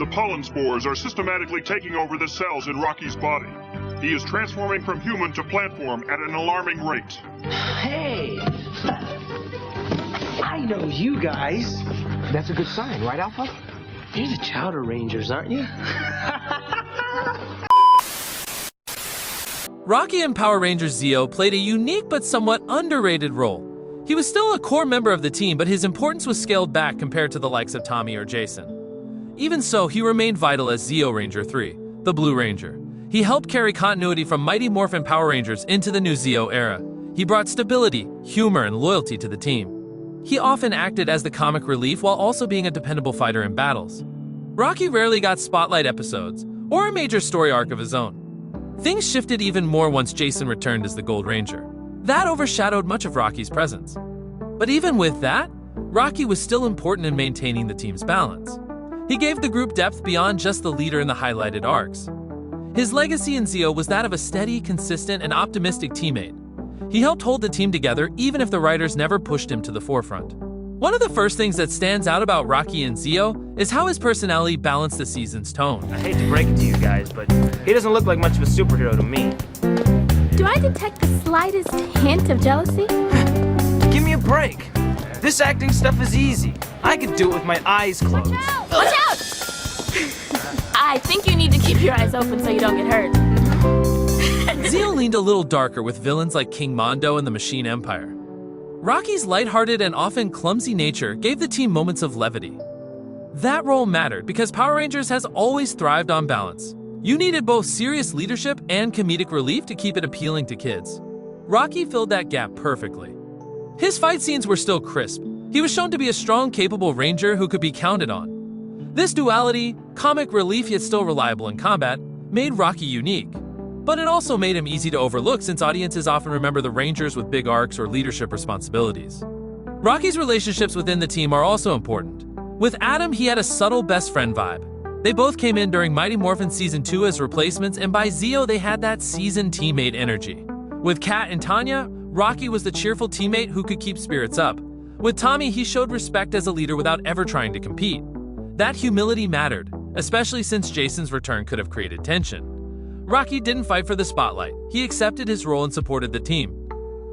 The pollen spores are systematically taking over the cells in Rocky's body. He is transforming from human to plant form at an alarming rate. Hey! I know you guys. That's a good sign, right, Alpha? You're the Chowder Rangers, aren't you? Rocky in Power Rangers Zeo played a unique but somewhat underrated role. He was still a core member of the team, but his importance was scaled back compared to the likes of Tommy or Jason. Even so, he remained vital as Zeo Ranger 3, the Blue Ranger. He helped carry continuity from Mighty Morphin Power Rangers into the new Zeo era. He brought stability, humor, and loyalty to the team. He often acted as the comic relief while also being a dependable fighter in battles. Rocky rarely got spotlight episodes, or a major story arc of his own. Things shifted even more once Jason returned as the Gold Ranger. That overshadowed much of Rocky's presence. But even with that, Rocky was still important in maintaining the team's balance. He gave the group depth beyond just the leader in the highlighted arcs. His legacy in Zeo was that of a steady, consistent, and optimistic teammate. He helped hold the team together even if the writers never pushed him to the forefront. One of the first things that stands out about Rocky in Zeo is how his personality balanced the season's tone. I hate to break it to you guys, but he doesn't look like much of a superhero to me. Do I detect the slightest hint of jealousy? Give me a break. This acting stuff is easy. I could do it with my eyes closed. Watch out! I think you need to keep your eyes open so you don't get hurt. Zeo leaned a little darker with villains like King Mondo and the Machine Empire. Rocky's lighthearted and often clumsy nature gave the team moments of levity. That role mattered because Power Rangers has always thrived on balance. You needed both serious leadership and comedic relief to keep it appealing to kids. Rocky filled that gap perfectly. His fight scenes were still crisp. He was shown to be a strong, capable ranger who could be counted on. This duality, comic relief yet still reliable in combat, made Rocky unique. But it also made him easy to overlook since audiences often remember the Rangers with big arcs or leadership responsibilities. Rocky's relationships within the team are also important. With Adam, he had a subtle best friend vibe. They both came in during Mighty Morphin Season 2 as replacements, and by Zeo they had that seasoned teammate energy. With Kat and Tanya, Rocky was the cheerful teammate who could keep spirits up. With Tommy, he showed respect as a leader without ever trying to compete. That humility mattered, especially since Jason's return could have created tension. Rocky didn't fight for the spotlight. He accepted his role and supported the team.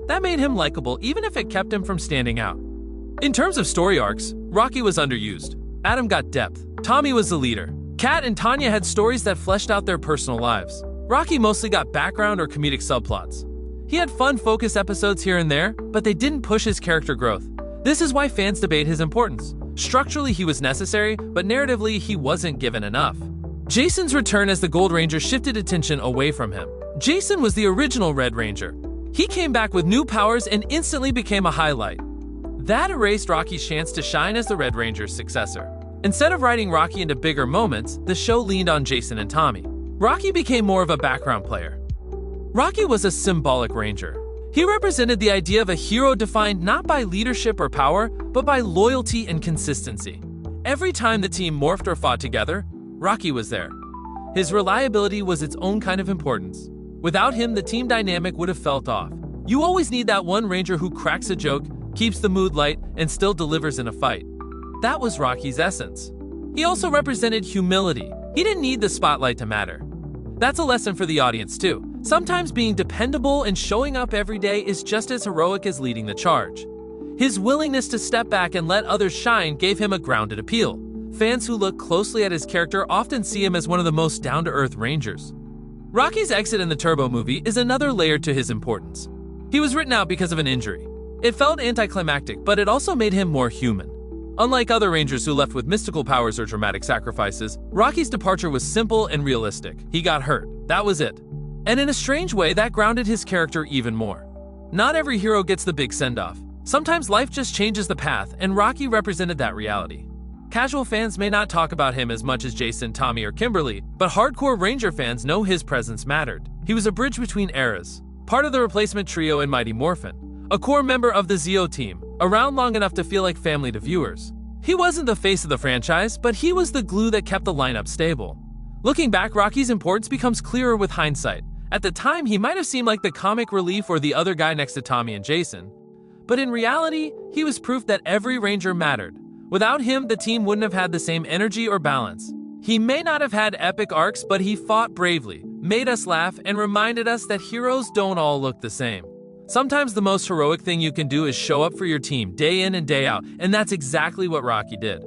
That made him likable even if it kept him from standing out. In terms of story arcs, Rocky was underused. Adam got depth. Tommy was the leader. Kat and Tanya had stories that fleshed out their personal lives. Rocky mostly got background or comedic subplots. He had fun, focused episodes here and there, but they didn't push his character growth. This is why fans debate his importance. Structurally, he was necessary, but narratively, he wasn't given enough. Jason's return as the Gold Ranger shifted attention away from him. Jason was the original Red Ranger. He came back with new powers and instantly became a highlight. That erased Rocky's chance to shine as the Red Ranger's successor. Instead of writing Rocky into bigger moments, the show leaned on Jason and Tommy. Rocky became more of a background player. Rocky was a symbolic ranger. He represented the idea of a hero defined not by leadership or power, but by loyalty and consistency. Every time the team morphed or fought together, Rocky was there. His reliability was its own kind of importance. Without him, the team dynamic would have felt off. You always need that one ranger who cracks a joke, keeps the mood light, and still delivers in a fight. That was Rocky's essence. He also represented humility. He didn't need the spotlight to matter. That's a lesson for the audience too. Sometimes being dependable and showing up every day is just as heroic as leading the charge. His willingness to step back and let others shine gave him a grounded appeal. Fans who look closely at his character often see him as one of the most down-to-earth rangers. Rocky's exit in the Turbo movie is another layer to his importance. He was written out because of an injury. It felt anticlimactic, but it also made him more human. Unlike other Rangers who left with mystical powers or dramatic sacrifices, Rocky's departure was simple and realistic. He got hurt. That was it. And in a strange way, that grounded his character even more. Not every hero gets the big send-off. Sometimes life just changes the path, and Rocky represented that reality. Casual fans may not talk about him as much as Jason, Tommy, or Kimberly, but hardcore Ranger fans know his presence mattered. He was a bridge between eras, part of the replacement trio in Mighty Morphin, a core member of the Zeo team, around long enough to feel like family to viewers. He wasn't the face of the franchise, but he was the glue that kept the lineup stable. Looking back, Rocky's importance becomes clearer with hindsight. At the time, he might have seemed like the comic relief or the other guy next to Tommy and Jason. But in reality, he was proof that every Ranger mattered. Without him, the team wouldn't have had the same energy or balance. He may not have had epic arcs, but he fought bravely, made us laugh, and reminded us that heroes don't all look the same. Sometimes the most heroic thing you can do is show up for your team day in and day out, and that's exactly what Rocky did.